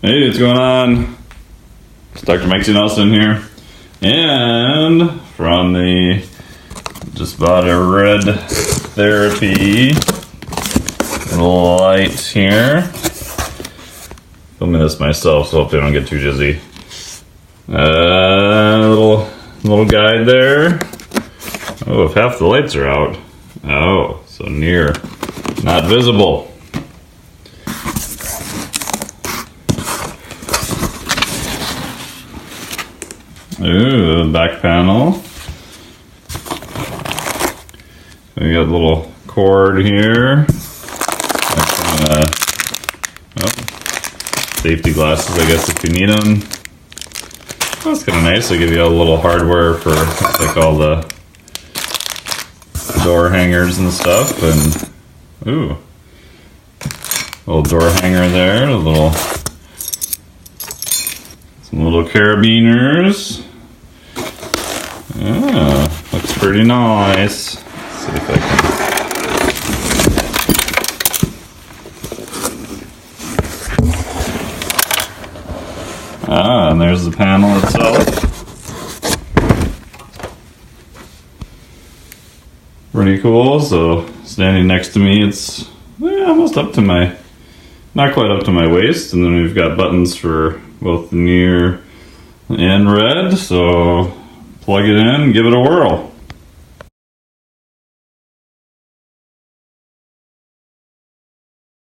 Hey, what's going on? It's Dr. Mike Nelson here. And from the just bought a red therapy light here. Filming this myself, so hopefully I don't get too dizzy. Little guide there. Oh, if half the lights are out. Oh, so near. Not visible. Ooh, back panel. We got a little cord here. Safety glasses, I guess, if you need them. That's kind of nice. They give you a little hardware for like all the door hangers and stuff. And ooh, little door hanger there. Some little carabiners. Ah, looks pretty nice. Let's see if I can. Ah, and there's the panel itself. Pretty cool. So standing next to me, it's almost up to not quite up to my waist. And then we've got buttons for both near and red. So plug it in, give it a whirl.